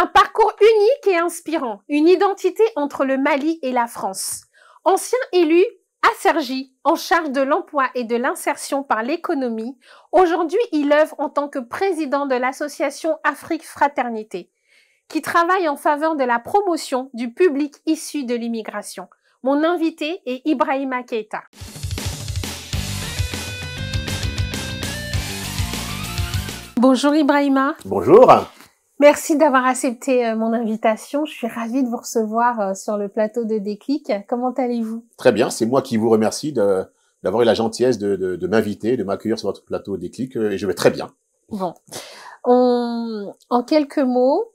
Un parcours unique et inspirant, une identité entre le Mali et la France. Ancien élu à Cergy, en charge de l'emploi et de l'insertion par l'économie, aujourd'hui il œuvre en tant que président de l'association Afrique Fraternité, qui travaille en faveur de la promotion du public issu de l'immigration. Mon invité est Ibrahima Keïta. Bonjour Ibrahima. Bonjour. Merci d'avoir accepté mon invitation. Je suis ravie de vous recevoir sur le plateau de Déclic. Comment allez-vous? Très bien, c'est moi qui vous remercie d'avoir eu la gentillesse de m'inviter, de m'accueillir sur votre plateau Déclic, et je vais très bien. Bon, en quelques mots,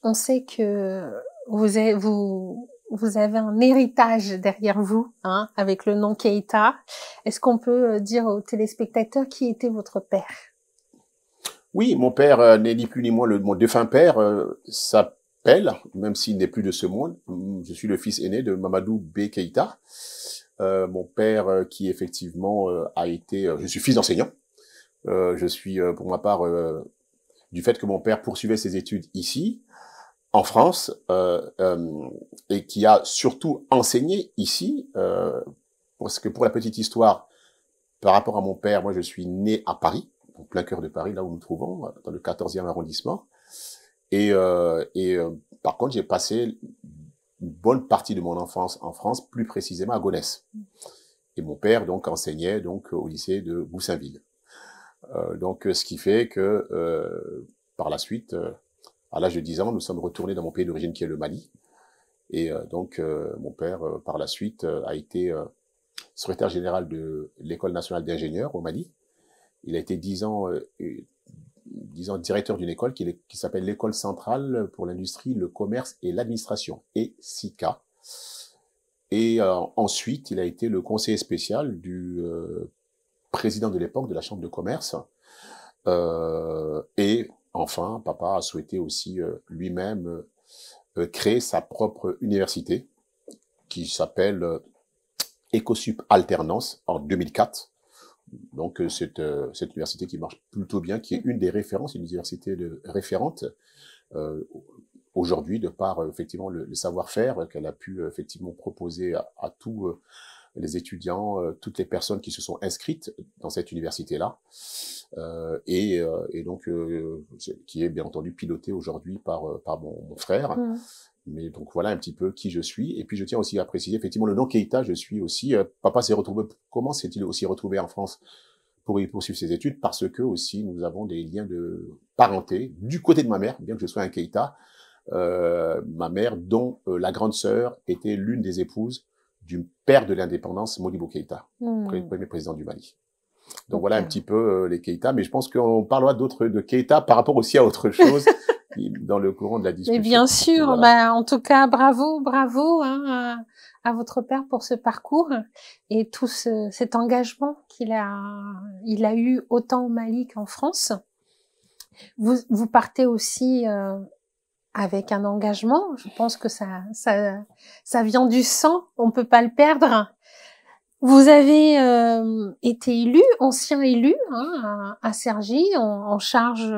on sait que vous avez un héritage derrière vous, hein, avec le nom Keïta. Est-ce qu'on peut dire aux téléspectateurs qui était votre père? Oui, mon père n'est ni plus ni moins mon défunt père s'appelle, même s'il n'est plus de ce monde, je suis le fils aîné de Mamadou B. Keïta. Mon père qui effectivement a été, je suis fils d'enseignant. Je suis pour ma part, du fait que mon père poursuivait ses études ici, en France, et qui a surtout enseigné ici, parce que pour la petite histoire, par rapport à mon père, moi je suis né à Paris, en plein cœur de Paris, là où nous nous trouvons, dans le 14e arrondissement. Et par contre, j'ai passé une bonne partie de mon enfance en France, plus précisément à Gonesse. Et mon père donc enseignait donc au lycée de Goussainville. Donc ce qui fait que par la suite, à l'âge de 10 ans, nous sommes retournés dans mon pays d'origine qui est le Mali. Et donc mon père par la suite a été secrétaire général de l'École nationale d'ingénieurs au Mali. Il a été 10 ans directeur d'une école qui s'appelle l'École centrale pour l'industrie, le commerce et l'administration, ECICA. Et ensuite, il a été le conseiller spécial du président de l'époque de la Chambre de commerce. Et enfin, papa a souhaité aussi lui-même créer sa propre université qui s'appelle Ecosup Alternance en 2004. Donc cette université qui marche plutôt bien, qui est une des références, une université référente aujourd'hui de par effectivement le savoir-faire qu'elle a pu effectivement proposer à tous les étudiants, toutes les personnes qui se sont inscrites dans cette université-là, et donc qui est bien entendu pilotée aujourd'hui par mon frère. Mais donc voilà un petit peu qui je suis. Et puis je tiens aussi à préciser, effectivement, le nom Keïta, je suis aussi, papa s'est retrouvé, comment s'est-il aussi retrouvé en France pour y poursuivre ses études? Parce que aussi nous avons des liens de parenté du côté de ma mère, bien que je sois un Keïta, ma mère dont la grande sœur était l'une des épouses du père de l'indépendance, Modibo Keïta, premier président du Mali. Donc voilà un petit peu les Keïta, mais je pense qu'on parlera de Keïta par rapport aussi à autre chose. Dans le courant de la discussion. Mais bien sûr, voilà. En tout cas, bravo hein, à votre père pour ce parcours et tout cet engagement il a eu autant au Mali qu'en France. Vous partez aussi avec un engagement. Je pense que ça vient du sang, on peut pas le perdre. Vous avez été élu, ancien élu, hein, à Cergy, en charge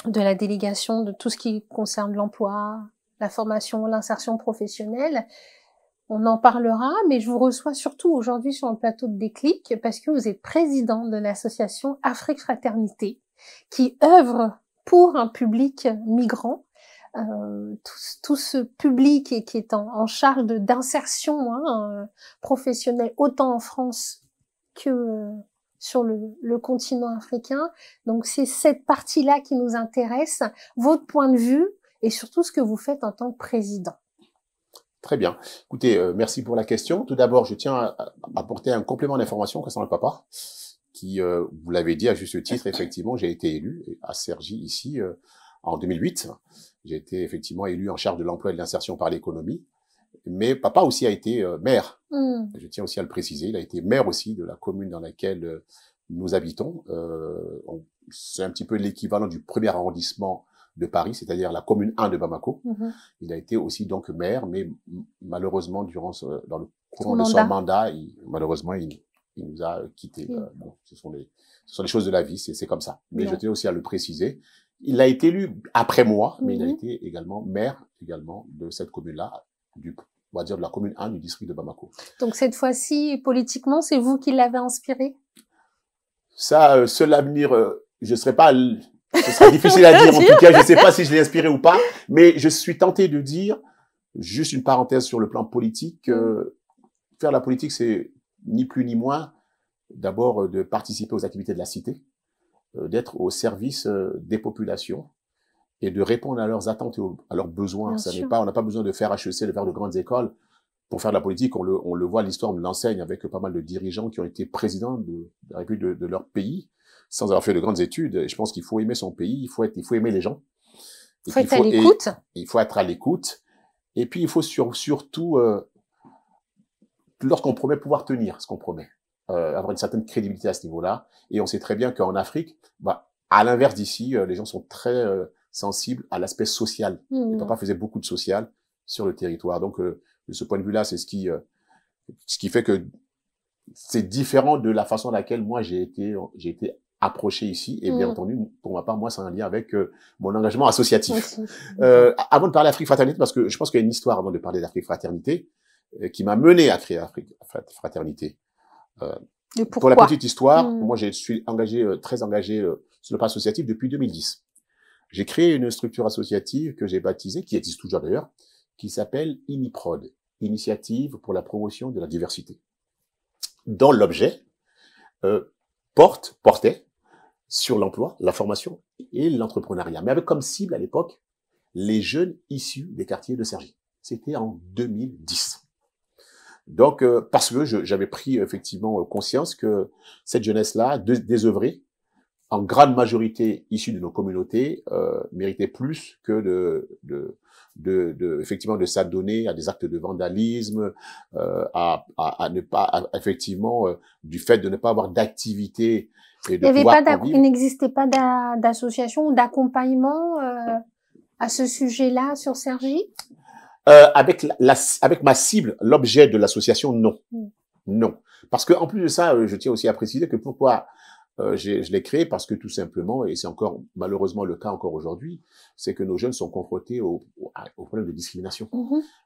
de la délégation de tout ce qui concerne l'emploi, la formation, l'insertion professionnelle. On en parlera, mais je vous reçois surtout aujourd'hui sur le plateau de Déclic parce que vous êtes président de l'association Afrique Fraternité qui œuvre pour un public migrant. Tout ce public qui est en charge d'insertion professionnelle autant en France que sur le continent africain. Donc c'est cette partie-là qui nous intéresse, votre point de vue et surtout ce que vous faites en tant que président. Très bien. Écoutez, merci pour la question. Tout d'abord, je tiens à apporter un complément d'information concernant le papa, qui, vous l'avez dit à juste titre, effectivement, j'ai été élu à Cergy ici en 2008. J'ai été effectivement élu en charge de l'emploi et de l'insertion par l'économie. Mais papa aussi a été maire. Je tiens aussi à le préciser. Il a été maire aussi de la commune dans laquelle nous habitons. C'est un petit peu l'équivalent du premier arrondissement de Paris, c'est-à-dire la commune 1 de Bamako. Il a été aussi donc maire, mais malheureusement, dans le courant de son mandat, malheureusement, il nous a quittés. Bon, ce sont les choses de la vie, c'est comme ça. Mais je tenais aussi à le préciser. Il a été élu après moi, mais il a été également maire également de cette commune-là, on va dire de la commune 1 du district de Bamako. Donc cette fois-ci, politiquement, c'est vous qui l'avez inspiré? Ça, seul l'avenir, je serais pas, ce serait difficile à dire en tout cas, je sais pas si je l'ai inspiré ou pas, mais je suis tenté de dire, juste une parenthèse sur le plan politique, faire la politique, c'est ni plus ni moins, d'abord de participer aux activités de la cité, d'être au service des populations et de répondre à leurs attentes et à leurs besoins. Ça n'est pas, on n'a pas besoin de faire HEC, de faire de grandes écoles pour faire de la politique. On le voit, l'histoire nous l'enseigne avec pas mal de dirigeants qui ont été présidents de la République de leur pays sans avoir fait de grandes études. Et je pense qu'il faut aimer son pays, il faut aimer les gens. Il faut être à l'écoute. Il faut être à l'écoute. Et puis il faut surtout, lorsqu'on promet, pouvoir tenir ce qu'on promet. Avoir une certaine crédibilité à ce niveau-là. Et on sait très bien qu'en Afrique, à l'inverse d'ici, les gens sont très sensibles à l'aspect social. Le papa faisait beaucoup de social sur le territoire. Donc, de ce point de vue-là, c'est ce qui fait que c'est différent de la façon dans laquelle moi j'ai été approché ici. Et bien entendu, pour ma part, moi, c'est un lien avec mon engagement associatif. Avant de parler d'Afrique Fraternité, parce que je pense qu'il y a une histoire avant de parler d'Afrique Fraternité qui m'a mené à créer Afrique Fraternité. Pour la petite histoire, moi, je suis très engagé sur le plan associatif depuis 2010. J'ai créé une structure associative que j'ai baptisée, qui existe toujours d'ailleurs, qui s'appelle INIPROD, Initiative pour la promotion de la diversité, dont l'objet portait sur l'emploi, la formation et l'entrepreneuriat, mais avec comme cible à l'époque les jeunes issus des quartiers de Cergy. C'était en 2010. Donc, parce que j'avais pris effectivement conscience que cette jeunesse-là, désœuvrée, en grande majorité issue de nos communautés, méritait plus que effectivement de s'adonner à des actes de vandalisme, à ne pas effectivement du fait de ne pas avoir d'activité et de pouvoir en vivre. Il n'existait pas d'association ou d'accompagnement à ce sujet-là sur Cergy? Avec ma cible, l'objet de l'association, non. Non. Parce que en plus de ça, je tiens aussi à préciser que pourquoi je l'ai créé, parce que tout simplement, et c'est encore malheureusement le cas encore aujourd'hui, c'est que nos jeunes sont confrontés au problème de discrimination.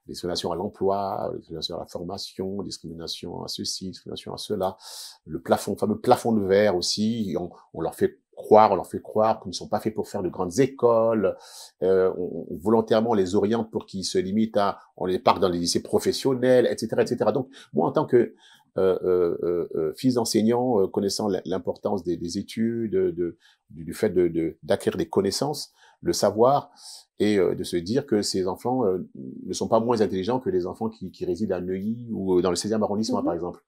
Discrimination à l'emploi, discrimination à la formation, discrimination à ceci, discrimination à cela. Le fameux plafond de verre aussi, on leur fait croire qu'ils ne sont pas faits pour faire de grandes écoles. Volontairement, on les oriente pour qu'ils se limitent on les parque dans les lycées professionnels, etc., etc. Donc, moi, en tant que fils d'enseignant, connaissant l'importance des études, du fait d'acquérir des connaissances, le savoir, et de se dire que ces enfants ne sont pas moins intelligents que les enfants qui résident à Neuilly ou dans le 16e arrondissement, par exemple.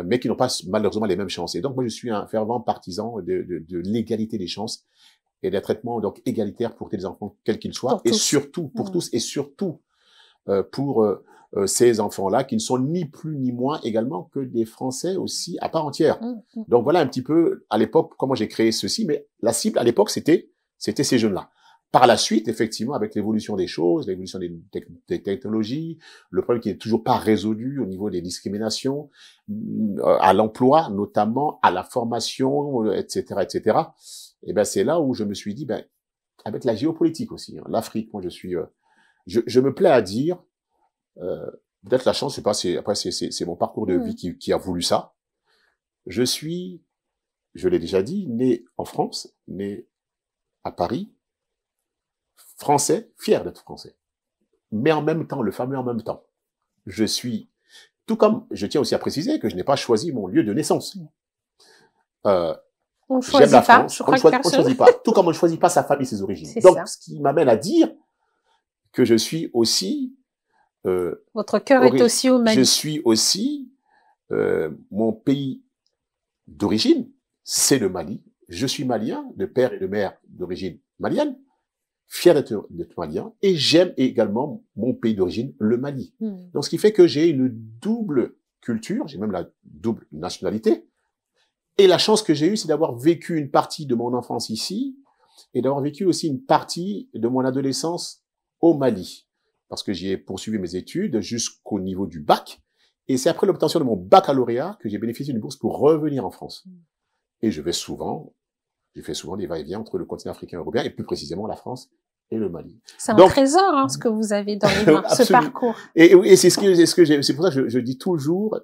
Mais qui n'ont pas malheureusement les mêmes chances. Et donc moi je suis un fervent partisan de l'égalité des chances et d'un traitement donc égalitaire pour tous les enfants quels qu'ils soient, et surtout pour tous, et surtout pour ces enfants-là qui ne sont ni plus ni moins également que des Français aussi à part entière. Donc voilà un petit peu à l'époque comment j'ai créé ceci, mais la cible à l'époque c'était ces jeunes-là. Par la suite, effectivement, avec l'évolution des choses, l'évolution des technologies, le problème qui n'est toujours pas résolu au niveau des discriminations, à l'emploi notamment, à la formation, etc., etc. Et ben c'est là où je me suis dit, avec la géopolitique aussi, l'Afrique, moi je me plais à dire, peut-être la chance, après c'est mon parcours de vie qui a voulu ça. Je l'ai déjà dit, né en France, né à Paris. Français, fier d'être français. Mais en même temps, le fameux en même temps. Tout comme, je tiens aussi à préciser que je n'ai pas choisi mon lieu de naissance. On choisit la pas, France, on choisit pas. Tout comme on ne choisit pas sa famille, ses origines. Donc, ce qui m'amène à dire que je suis aussi, votre cœur est aussi au Mali. Je suis aussi, mon pays d'origine, c'est le Mali. Je suis malien, de père et de mère d'origine malienne. Fier d'être malien, et j'aime également mon pays d'origine, le Mali. Donc, ce qui fait que j'ai une double culture, j'ai même la double nationalité, et la chance que j'ai eue, c'est d'avoir vécu une partie de mon enfance ici, et d'avoir vécu aussi une partie de mon adolescence au Mali, parce que j'y ai poursuivi mes études jusqu'au niveau du bac, et c'est après l'obtention de mon baccalauréat que j'ai bénéficié d'une bourse pour revenir en France. Et je vais souvent, J'ai fait souvent des va-et-vient entre le continent africain et européen, et plus précisément la France et le Mali. C'est un trésor, hein, ce que vous avez dans les mains, ce parcours. Et c'est c'est pour ça que je dis toujours,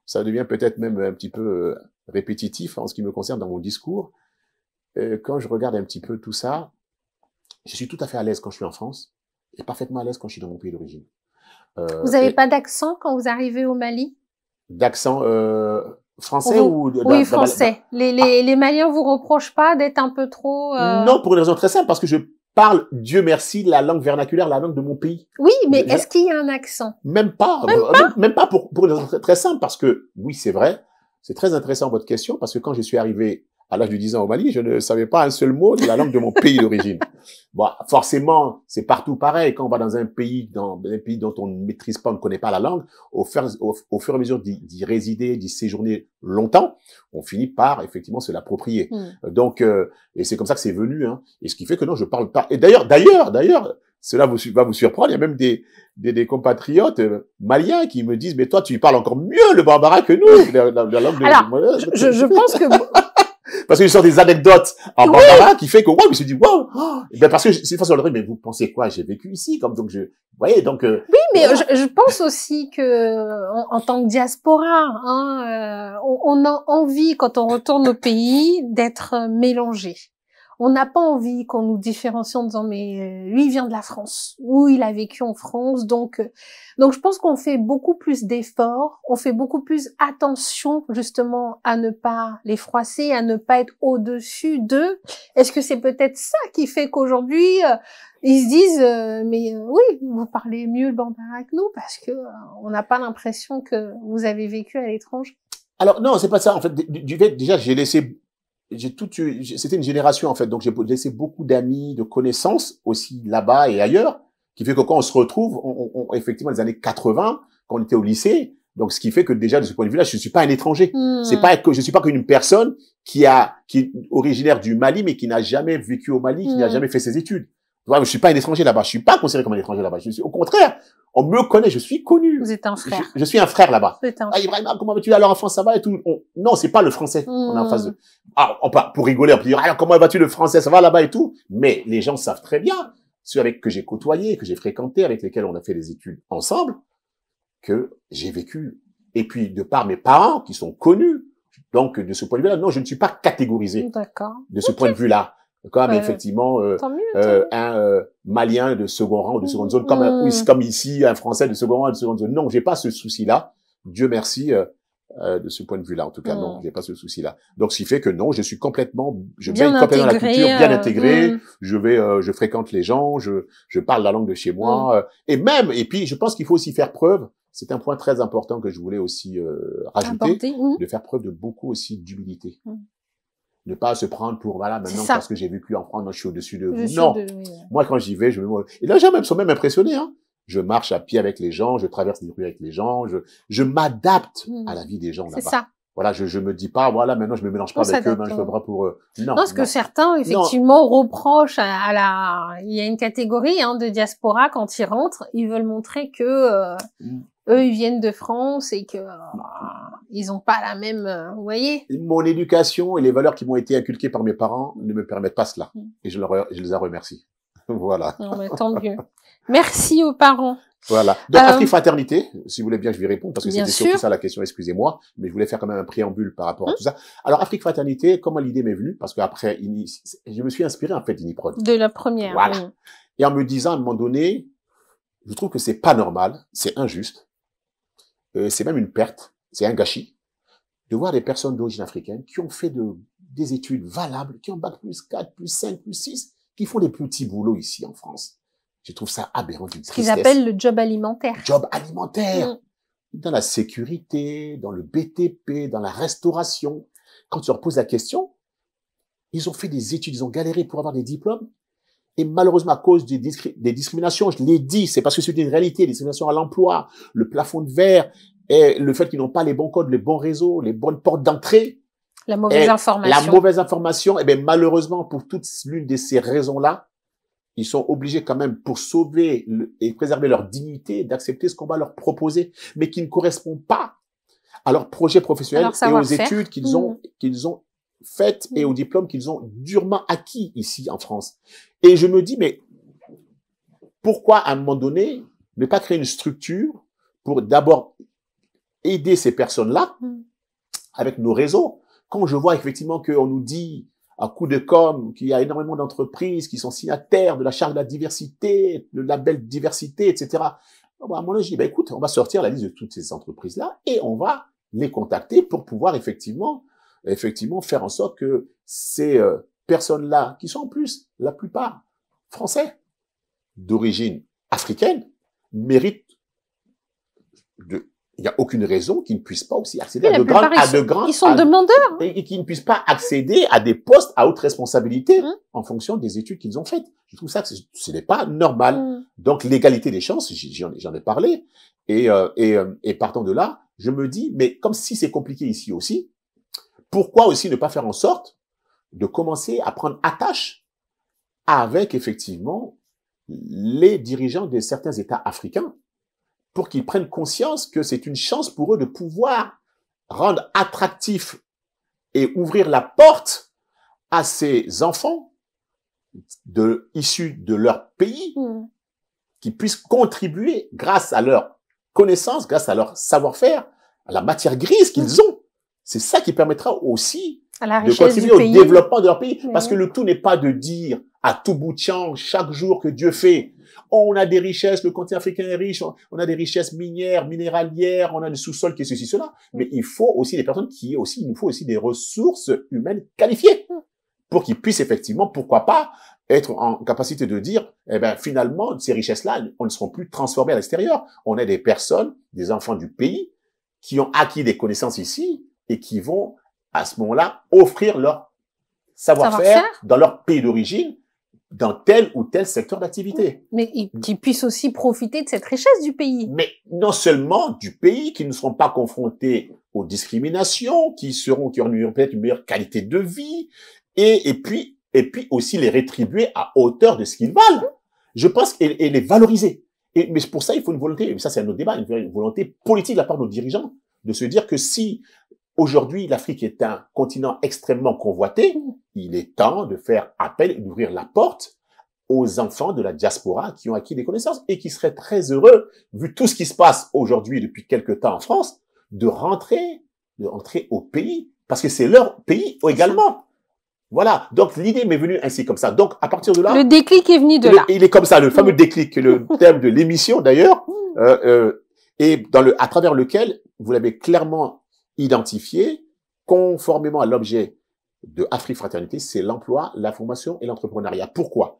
ça devient peut-être même un petit peu répétitif en ce qui me concerne dans mon discours. Quand je regarde un petit peu tout ça, je suis tout à fait à l'aise quand je suis en France et parfaitement à l'aise quand je suis dans mon pays d'origine. Vous n'avez pas d'accent quand vous arrivez au Mali? D'accent français ou oui, français. Les Maliens vous reprochent pas d'être un peu trop... Non, pour une raison très simple, parce que je parle, Dieu merci, la langue vernaculaire, la langue de mon pays. Oui, mais est-ce qu'il y a un accent? Même pas. Même pas pour une raison très, très simple, parce que, oui, c'est vrai, c'est très intéressant votre question, parce que quand je suis arrivé à l'âge de 10 ans au Mali, je ne savais pas un seul mot de la langue de mon pays d'origine. Bon, forcément, c'est partout pareil. Quand on va dans un pays dont on ne maîtrise pas, on ne connaît pas la langue, au fur et à mesure d'y résider, d'y séjourner longtemps, on finit par, effectivement, se l'approprier. Donc, et c'est comme ça que c'est venu, hein. Et ce qui fait que non, je parle pas. Et d'ailleurs, cela va vous surprendre. Il y a même des compatriotes maliens qui me disent, mais toi, tu parles encore mieux le bambara que nous, la langue de... Alors, je pense que... Parce qu'il sort des anecdotes en bambara qui fait que, wow, je me suis dit, wow, oh. Ben parce que c'est façon de dire, mais vous pensez quoi? J'ai vécu ici, comme donc vous voyez, donc. Oui, mais voilà. je pense aussi que en tant que diaspora, hein, on a envie quand on retourne au pays d'être mélangé. On n'a pas envie qu'on nous différencie en disant mais lui il vient de la France ou il a vécu en France, donc je pense qu'on fait beaucoup plus d'efforts, on fait beaucoup plus attention justement à ne pas les froisser, à ne pas être au-dessus d'eux. Est-ce que c'est peut-être ça qui fait qu'aujourd'hui ils se disent mais oui, vous parlez mieux le bambara que nous parce que on n'a pas l'impression que vous avez vécu à l'étranger. Alors non, c'est pas ça en fait. Du fait déjà c'était une génération en fait, donc j'ai laissé beaucoup d'amis, de connaissances aussi là-bas et ailleurs, qui fait que quand on se retrouve, effectivement les années 80, quand on était au lycée, donc ce qui fait que déjà de ce point de vue-là, je suis pas un étranger. C'est pas que je suis pas qu'une personne qui est originaire du Mali mais qui n'a jamais vécu au Mali, qui n'a jamais fait ses études. Ouais, je suis pas un étranger là-bas, je suis pas considéré comme un étranger là-bas. Je suis au contraire, on me connaît, je suis connu. Vous êtes un frère. Je suis un frère là-bas. Vous êtes un frère. Ibrahim, comment vas-tu alors en France, ça va et tout. Non, c'est pas le français. On est en face de. Ah, pour rigoler, on peut dire alors comment vas-tu le français, ça va là-bas et tout. Mais les gens savent très bien, ceux que j'ai côtoyés, que j'ai fréquentés, avec lesquels on a fait des études ensemble, que j'ai vécu. Et puis de par mes parents qui sont connus, donc de ce point de vue-là, non, je ne suis pas catégorisé. D'accord. De ce point de vue-là. Comme effectivement un Malien de second rang ou de seconde zone, comme ici un Français de second rang ou de seconde zone. Non, j'ai pas ce souci-là. Dieu merci de ce point de vue-là. En tout cas, non, j'ai pas ce souci-là. Donc, ce qui fait que non, je baigne complètement dans la culture, bien intégré. Je fréquente les gens, je parle la langue de chez moi, et puis je pense qu'il faut aussi faire preuve. C'est un point très important que je voulais aussi rajouter, de faire preuve de beaucoup aussi d'humilité. Ne pas se prendre pour, voilà, maintenant, parce que j'ai vécu en France, je suis au-dessus de vous. Non. Moi, quand j'y vais, et les gens sont même impressionnés, hein. Je marche à pied avec les gens, je traverse les rues avec les gens, je m'adapte à la vie des gens là-bas. C'est ça. Voilà, je me dis pas, voilà, maintenant, je me mélange pas avec eux, je me bras pour eux. Non. Parce que certains, effectivement, reprochent il y a une catégorie, hein, de diaspora, quand ils rentrent, ils veulent montrer que, eux, ils viennent de France et que ils ont pas la même, vous voyez. Mon éducation et les valeurs qui m'ont été inculquées par mes parents ne me permettent pas cela. Et je les en remercie. Voilà. Non, mais tant mieux. Merci aux parents. Voilà. Donc, Afrique Fraternité, si vous voulez bien, je vais répondre, parce que c'était surtout ça la question, excusez-moi, mais je voulais faire quand même un préambule par rapport à tout ça. Alors, Afrique Fraternité, comment l'idée m'est venue? Parce qu'après, je me suis inspiré, en fait, d'Uniprod. De la première. Voilà. Et en me disant, à un moment donné, je trouve que c'est pas normal, c'est injuste, c'est même une perte, c'est un gâchis, de voir des personnes d'origine africaine qui ont fait des études valables, qui ont bac plus 4, plus 5, plus 6, qui font des petits boulots ici en France. Je trouve ça aberrant, d'une tristesse. Ce qu'ils appellent le job alimentaire. Job alimentaire. Dans la sécurité, dans le BTP, dans la restauration. Quand tu leur poses la question, ils ont fait des études, ils ont galéré pour avoir des diplômes. Et malheureusement, à cause des discriminations, je l'ai dit, c'est parce que c'est une réalité, les discriminations à l'emploi, le plafond de verre, et le fait qu'ils n'ont pas les bons codes, les bons réseaux, les bonnes portes d'entrée. La mauvaise information. La mauvaise information, et bien malheureusement, pour toute l'une de ces raisons-là, ils sont obligés quand même, pour sauver et préserver leur dignité, d'accepter ce qu'on va leur proposer, mais qui ne correspond pas à leur projet professionnel et aux études qu'ils ont faites et aux diplômes qu'ils ont durement acquis ici en France. Et je me dis, mais pourquoi à un moment donné ne pas créer une structure pour d'abord aider ces personnes-là avec nos réseaux? Quand je vois effectivement qu'on nous dit à coup de com qu'il y a énormément d'entreprises qui sont signataires de la charte de la diversité, le label diversité, etc. À mon avis, je dis, ben écoute, on va sortir la liste de toutes ces entreprises-là et on va les contacter pour pouvoir effectivement faire en sorte que ces personnes-là, qui sont en plus la plupart français d'origine africaine, méritent de... Il n'y a aucune raison qu'ils ne puissent pas aussi accéder à de grands... Ils sont demandeurs. Et qu'ils ne puissent pas accéder à des postes à haute responsabilité en fonction des études qu'ils ont faites. Je trouve ça que ce n'est pas normal. Donc, l'égalité des chances, j'en ai parlé. Et partant de là, je me dis, mais comme si c'est compliqué ici aussi, pourquoi aussi ne pas faire en sorte de commencer à prendre attache avec, effectivement, les dirigeants de certains États africains pour qu'ils prennent conscience que c'est une chance pour eux de pouvoir rendre attractif et ouvrir la porte à ces enfants issus de leur pays qui puissent contribuer grâce à leur connaissance, grâce à leur savoir-faire, à la matière grise qu'ils ont. C'est ça qui permettra aussi de contribuer au développement de leur pays. Parce que le tout n'est pas de dire à tout bout de champ, chaque jour que Dieu fait, on a des richesses, le continent africain est riche, on a des richesses minières, minéralières, on a des sous-sols qui est ceci, cela. Mais il faut aussi des personnes il nous faut aussi des ressources humaines qualifiées pour qu'ils puissent effectivement, pourquoi pas, être en capacité de dire, eh ben, finalement, ces richesses-là, on ne seront plus transformées à l'extérieur. On a des personnes, des enfants du pays, qui ont acquis des connaissances ici et qui vont, à ce moment-là, offrir leur savoir-faire dans leur pays d'origine, dans tel ou tel secteur d'activité. Mais qui puissent aussi profiter de cette richesse du pays. Mais non seulement du pays, qui ne seront pas confrontés aux discriminations, qui auront peut-être une meilleure qualité de vie, et puis aussi les rétribuer à hauteur de ce qu'ils valent. Je pense, et les valoriser. Mais pour ça, il faut une volonté, mais ça c'est un autre débat, une volonté politique de la part de nos dirigeants, de se dire que si aujourd'hui l'Afrique est un continent extrêmement convoité, il est temps de faire appel et d'ouvrir la porte aux enfants de la diaspora qui ont acquis des connaissances et qui seraient très heureux, vu tout ce qui se passe aujourd'hui depuis quelque temps en France, de rentrer au pays, parce que c'est leur pays également. Voilà. Donc, l'idée m'est venue ainsi comme ça. Donc, à partir de là... Le déclic est venu de là. Il est comme ça, le fameux déclic, le thème de l'émission d'ailleurs, et à travers lequel vous l'avez clairement identifié, conformément à l'objet de Afri-Fraternité, c'est l'emploi, la formation et l'entrepreneuriat. Pourquoi?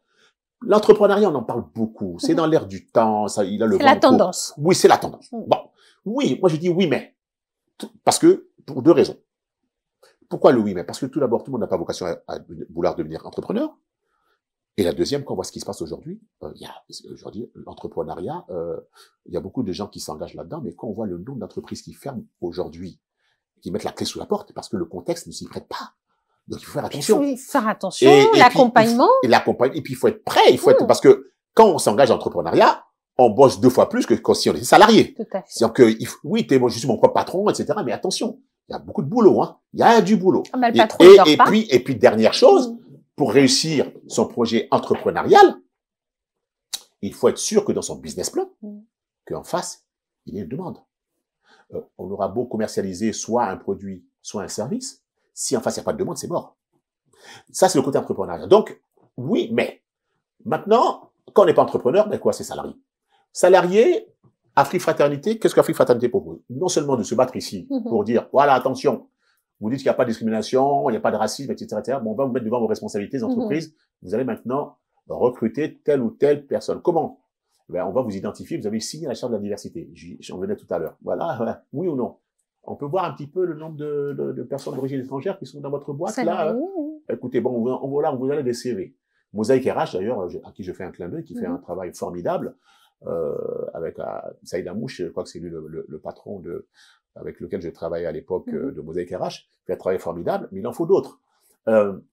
L'entrepreneuriat, on en parle beaucoup. C'est dans l'air du temps. Il a le vent. C'est la tendance. Oui, c'est la tendance. Bon. Oui, moi je dis oui, mais. Parce que, pour deux raisons. Pourquoi le oui, mais? Parce que tout d'abord, tout le monde n'a pas vocation à vouloir devenir entrepreneur. Et la deuxième, quand on voit ce qui se passe aujourd'hui, aujourd'hui, l'entrepreneuriat, il y a beaucoup de gens qui s'engagent là-dedans, mais quand on voit le nombre d'entreprises qui ferment aujourd'hui, qui mettent la clé sous la porte, parce que le contexte ne s'y prête pas. Donc, il faut faire attention. Il faut faire attention, l'accompagnement. Et puis, il faut être prêt, parce que quand on s'engage en entrepreneuriat, on bosse 2 fois plus que si on était salarié. Tout à fait. C'est-à-dire que, oui, je suis mon propre patron, etc., mais attention. Il y a beaucoup de boulot, hein. Il y a du boulot. Ah, mais le patron, il dort pas. Et puis, dernière chose, pour réussir son projet entrepreneurial, il faut être sûr que dans son business plan, qu'en face, il y ait une demande. On aura beau commercialiser soit un produit, soit un service. Si en face, il n'y a pas de demande, c'est mort. Ça, c'est le côté entrepreneurial. Donc, oui, mais maintenant, quand on n'est pas entrepreneur, ben quoi, c'est salarié. Salarié, Afri-Fraternité, qu'est-ce qu'Afri-Fraternité propose? Non seulement de se battre ici pour dire, voilà, attention, vous dites qu'il n'y a pas de discrimination, il n'y a pas de racisme, etc., etc. Bon, on va vous mettre devant vos responsabilités, les entreprises. Vous allez maintenant recruter telle ou telle personne. Comment? Ben, on va vous identifier, vous avez signé la charte de la diversité. J'en venais tout à l'heure. Voilà, oui ou non? On peut voir un petit peu le nombre de personnes d'origine étrangère qui sont dans votre boîte, là. Écoutez, bon, on vous allez des CV. Mosaïque RH, d'ailleurs, à qui je fais un clin d'œil, qui fait un travail formidable, avec Saïd Amouche, je crois que c'est lui le patron avec lequel j'ai travaillé à l'époque de Mosaïque RH, fait un travail formidable, mais il en faut d'autres.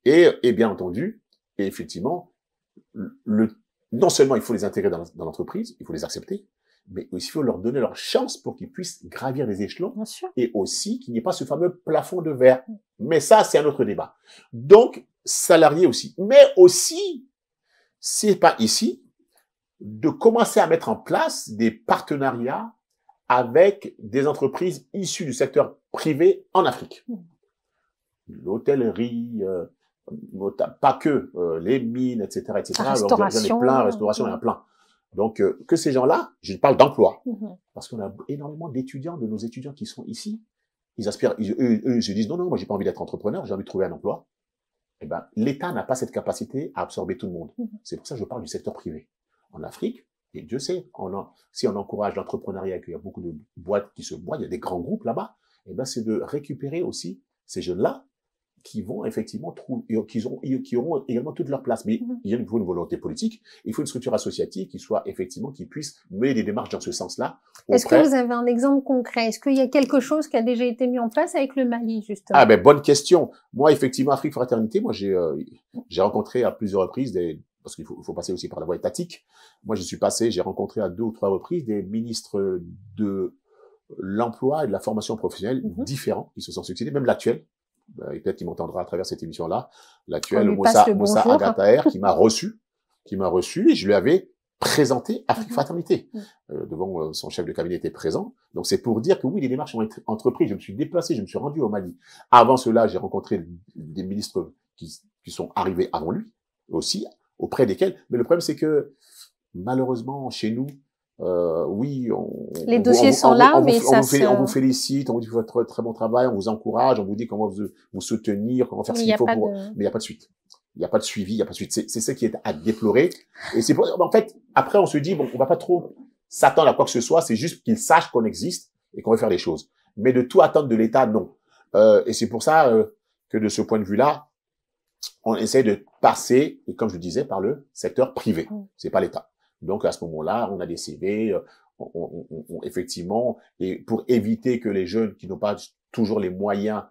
Et bien entendu, et effectivement, non seulement il faut les intégrer dans l'entreprise, il faut les accepter, mais il faut leur donner leur chance pour qu'ils puissent gravir les échelons. Bien sûr. Et aussi qu'il n'y ait pas ce fameux plafond de verre. Mais ça, c'est un autre débat. Donc, salariés aussi. Mais aussi, c'est pas ici, de commencer à mettre en place des partenariats avec des entreprises issues du secteur privé en Afrique. L'hôtellerie, pas que, les mines, etc., etc. Restauration. J'en ai plein, restauration, il y en a plein. Donc, que ces gens-là, je parle d'emploi, parce qu'on a énormément d'étudiants, de nos étudiants qui sont ici, ils aspirent, eux, ils se disent, non, moi, j'ai pas envie d'être entrepreneur, j'ai envie de trouver un emploi. Eh ben, l'État n'a pas cette capacité à absorber tout le monde. C'est pour ça que je parle du secteur privé. En Afrique, et Dieu sait, si on encourage l'entrepreneuriat et qu'il y a beaucoup de boîtes qui se boivent, il y a des grands groupes là-bas, eh ben, c'est de récupérer aussi ces jeunes-là qui vont effectivement trouver, qui auront également toute leur place. Mais il faut une volonté politique, il faut une structure associative qui puisse mener des démarches dans ce sens-là. Est-ce que vous avez un exemple concret? Est-ce qu'il y a quelque chose qui a déjà été mis en place avec le Mali, justement? Ah, ben, bonne question. Moi, effectivement, Afrique Fraternité, moi, j'ai rencontré à plusieurs reprises parce qu'il faut passer aussi par la voie étatique. Moi, j'ai rencontré à 2 ou 3 reprises des ministres de l'emploi et de la formation professionnelle différents qui se sont succédés, même l'actuel. Et peut-être qu'il m'entendra à travers cette émission-là. L'actuel, Moussa Agataer, qui m'a reçu, et je lui avais présenté Afrique Fraternité. Devant son chef de cabinet était présent. Donc, c'est pour dire que oui, les démarches ont été entreprises. Je me suis déplacé, je me suis rendu au Mali. Avant cela, j'ai rencontré des ministres qui sont arrivés avant lui, aussi, auprès desquels. Mais le problème, c'est que, malheureusement, chez nous, oui, les dossiers sont là, mais on vous félicite, on vous dit que vous faites très bon travail, on vous encourage, on vous dit comment vous soutenir, comment faire ce qu'il faut pour, mais il n'y a pas de suite. Il n'y a pas de suivi, il n'y a pas de suite. C'est ce qui est à déplorer. Et c'est pour, en fait, après, on se dit, bon, on va pas trop s'attendre à quoi que ce soit, c'est juste qu'ils sachent qu'on existe et qu'on veut faire les choses. Mais de tout attendre de l'État, non. Et c'est pour ça, que de ce point de vue-là, on essaie de passer, et comme je le disais, par le secteur privé. C'est pas l'État. Donc, à ce moment-là, on a des CV, effectivement, et pour éviter que les jeunes qui n'ont pas toujours les moyens,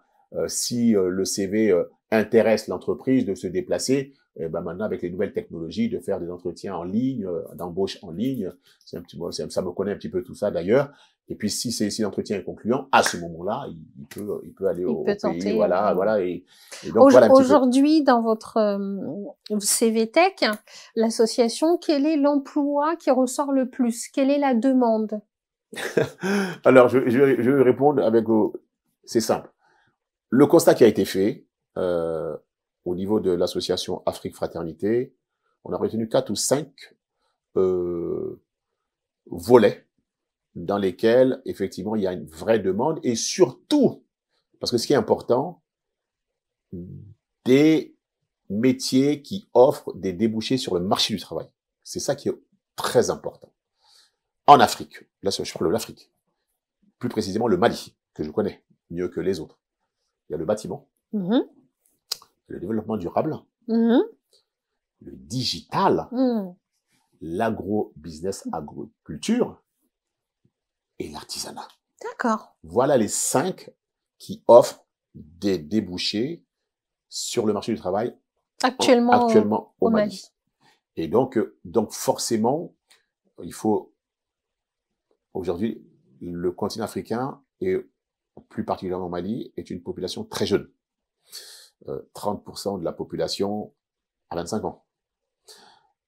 si le CV intéresse l'entreprise, de se déplacer, ben maintenant, avec les nouvelles technologies, de faire des entretiens en ligne, d'embauche en ligne, ça me connaît un petit peu tout ça d'ailleurs. Et puis, si l'entretien est concluant, à ce moment-là, il peut aller au pays, voilà. Et donc, voilà aujourd'hui, dans votre CVTech, l'association, quel est l'emploi qui ressort le plus? Quelle est la demande? Alors, je vais répondre avec, c'est simple. Le constat qui a été fait, au niveau de l'association Afrique Fraternité, on a retenu 4 ou 5 volets dans lesquels, effectivement, il y a une vraie demande et surtout, parce que ce qui est important, des métiers qui offrent des débouchés sur le marché du travail. C'est ça qui est très important. En Afrique, là, je parle de l'Afrique, plus précisément le Mali, que je connais mieux que les autres. Il y a le bâtiment, le développement durable, le digital, l'agro-business, agriculture et l'artisanat. D'accord. Voilà les 5 qui offrent des débouchés sur le marché du travail actuellement au Mali. Et donc forcément, il faut aujourd'hui, le continent africain et plus particulièrement au Mali est une population très jeune. 30% de la population à 25 ans.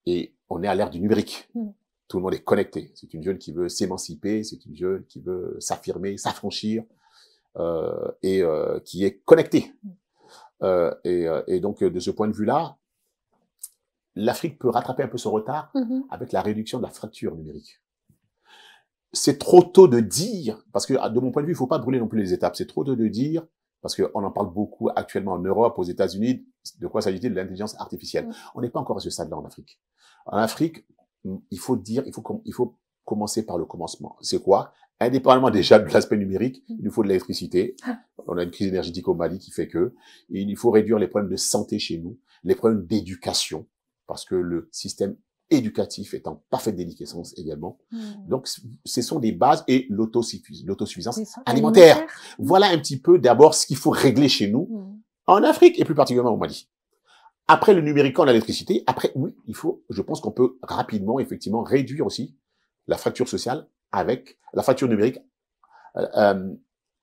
Et on est à l'ère du numérique. Tout le monde est connecté. C'est une jeune qui veut s'émanciper, c'est une jeune qui veut s'affirmer, s'affranchir, et qui est connectée. Et donc, de ce point de vue-là, l'Afrique peut rattraper un peu son retard avec la réduction de la fracture numérique. C'est trop tôt de dire, parce que de mon point de vue, il faut pas brûler non plus les étapes. C'est trop tôt de dire, parce qu'on en parle beaucoup actuellement en Europe, aux États-Unis, de quoi s'agit-il? De l'intelligence artificielle. On n'est pas encore à ce stade-là en Afrique. En Afrique, il faut commencer par le commencement. C'est quoi? Indépendamment déjà de l'aspect numérique, il nous faut de l'électricité. On a une crise énergétique au Mali qui fait que il faut réduire les problèmes de santé chez nous, les problèmes d'éducation, parce que le système éducatif est en parfaite déliquescence également. Donc, ce sont des bases et l'autosuffisance alimentaire. Voilà un petit peu d'abord ce qu'il faut régler chez nous, en Afrique et plus particulièrement au Mali. Après le numérique, on a l'électricité. Après, oui, je pense qu'on peut rapidement, effectivement, réduire aussi la fracture sociale avec la fracture numérique,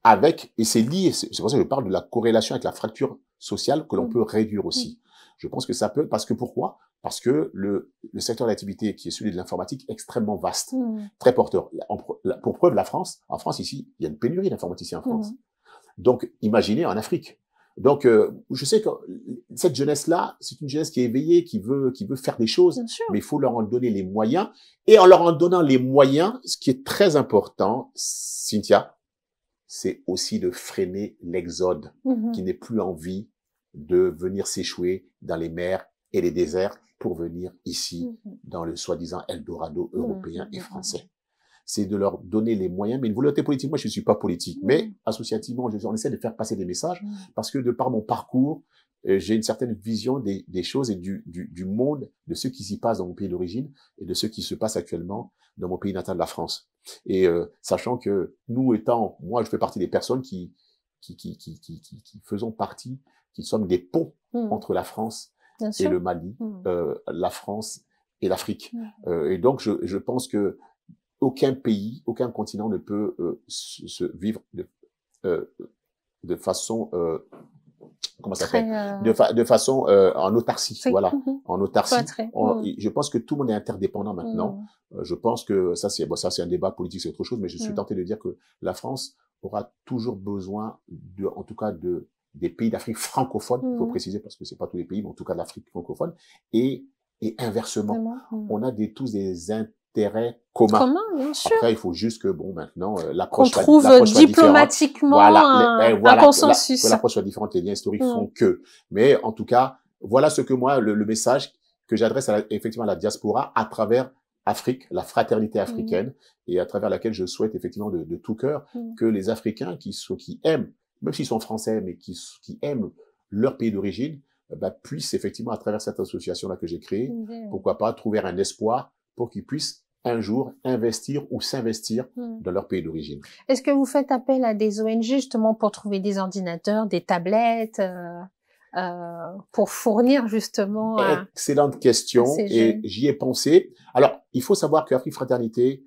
avec, et c'est lié, c'est pour ça que je parle de la corrélation avec la fracture sociale que l'on peut réduire aussi. Je pense que ça peut, parce que pourquoi? Parce que le secteur d'activité qui est celui de l'informatique est extrêmement vaste, très porteur. Pour preuve, en France ici, il y a une pénurie d'informaticiens en France. Donc, imaginez en Afrique. Donc, je sais que cette jeunesse-là, c'est une jeunesse qui est éveillée, qui veut faire des choses, mais il faut leur en donner les moyens. Et en leur en donnant les moyens, ce qui est très important, Cynthia, c'est aussi de freiner l'exode, qui n'est plus envie de venir s'échouer dans les mers et les déserts pour venir ici, dans le soi-disant Eldorado européen et français. C'est de leur donner les moyens, mais une volonté politique. Moi, je ne suis pas politique, mais associativement, on essaie de faire passer des messages parce que de par mon parcours, j'ai une certaine vision des choses et du monde, de ce qui s'y passe dans mon pays d'origine et de ce qui se passe actuellement dans mon pays natal, la France. Et sachant que nous étant, moi, je fais partie des personnes qui faisons partie, qui sommes des ponts entre la France et le Mali, la France et l'Afrique. Et donc, je pense que aucun pays, aucun continent ne peut se vivre de façon comment ça s'appelle de façon en autarcie, voilà, en autarcie. Je pense que tout le monde est interdépendant maintenant. Je pense que ça c'est un débat politique, c'est autre chose, mais je suis tenté de dire que la France aura toujours besoin en tout cas des pays d'Afrique francophone, il faut préciser parce que c'est pas tous les pays, mais en tout cas de l'Afrique francophone, et inversement, on a tous des intérêts communs. Bien sûr. Après, il faut juste que, maintenant, l'approche qu'on trouve diplomatiquement un consensus. Que l'approche soit différente, les liens historiques font que. Mais en tout cas, voilà ce que moi, le message que j'adresse effectivement à la diaspora à travers Afrique, la fraternité africaine, et à travers laquelle je souhaite effectivement de tout cœur que les Africains qui aiment, même s'ils sont français, mais qui aiment leur pays d'origine, puissent effectivement, à travers cette association-là que j'ai créée, pourquoi pas trouver un espoir pour qu'ils puissent un jour investir ou s'investir dans leur pays d'origine. Est-ce que vous faites appel à des ONG justement pour trouver des ordinateurs, des tablettes, pour fournir justement Excellente question, et j'y ai pensé. Alors, il faut savoir qu'Afrique Fraternité,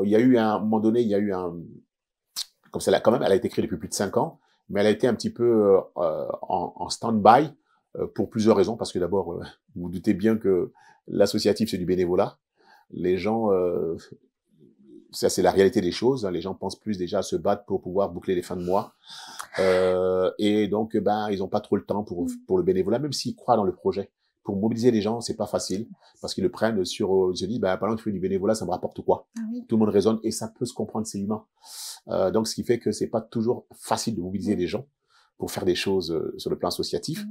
il y a eu un moment donné, comme ça, quand même, elle a été créée depuis plus de 5 ans, mais elle a été un petit peu en stand-by pour plusieurs raisons, parce que d'abord, vous vous doutez bien que l'associatif, c'est du bénévolat. Les gens, ça c'est la réalité des choses, les gens pensent plus déjà à se battre pour pouvoir boucler les fins de mois, et donc ils ont pas trop le temps pour le bénévolat, même s'ils croient dans le projet. Pour mobiliser les gens, c'est pas facile, parce qu'ils le prennent ils se disent, pendant que tu fais du bénévolat, ça me rapporte quoi? Tout le monde raisonne, et ça peut se comprendre, c'est humain. Donc ce qui fait que c'est pas toujours facile de mobiliser les gens pour faire des choses sur le plan associatif.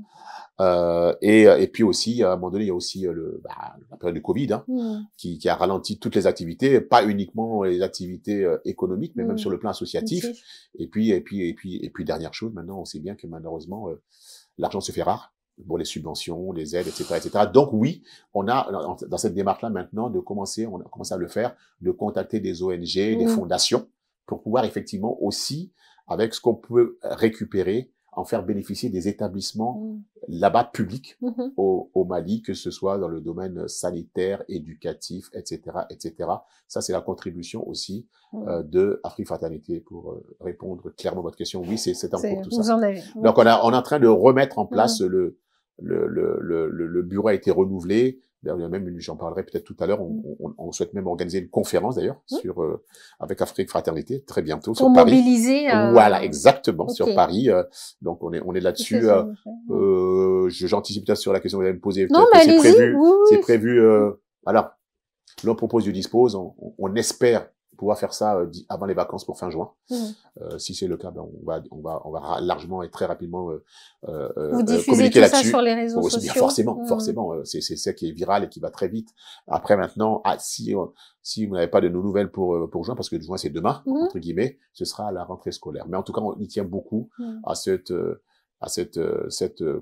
Et puis aussi, à un moment donné, il y a aussi la période du Covid, qui a ralenti toutes les activités, pas uniquement les activités économiques, mais même sur le plan associatif. Et puis dernière chose, maintenant, on sait bien que malheureusement, l'argent se fait rare pour les subventions, les aides, etc., etc. Donc oui, on a dans cette démarche-là maintenant on a commencé à le faire, de contacter des ONG, des fondations, pour pouvoir effectivement aussi, avec ce qu'on peut récupérer, en faire bénéficier des établissements là-bas publics au Mali, que ce soit dans le domaine sanitaire, éducatif, etc., etc. Ça, c'est la contribution aussi de Afrique Fraternité pour répondre clairement à votre question. Oui, c'est en cours tout ça. Donc, on est en train de remettre en place le bureau a été renouvelé. D'ailleurs, même, j'en parlerai peut-être tout à l'heure, on souhaite même organiser une conférence d'ailleurs avec Afrique Fraternité très bientôt pour sur Paris. Mobiliser. Voilà, exactement, sur Paris. Donc on est là-dessus. J'anticipe peut-être sur la question que vous allez me poser. Non, mais allez-y. C'est prévu. Alors, l'on propose, je dispose. On espère pouvoir faire ça avant les vacances pour fin juin. Si c'est le cas, on va largement et très rapidement vous diffusez communiquer tout ça là-dessus. sur les réseaux sociaux. Forcément, c'est ça qui est viral et qui va très vite. Après maintenant, si vous n'avez pas de nos nouvelles pour juin, parce que juin c'est demain entre guillemets, ce sera à la rentrée scolaire. Mais en tout cas, on y tient beaucoup à cette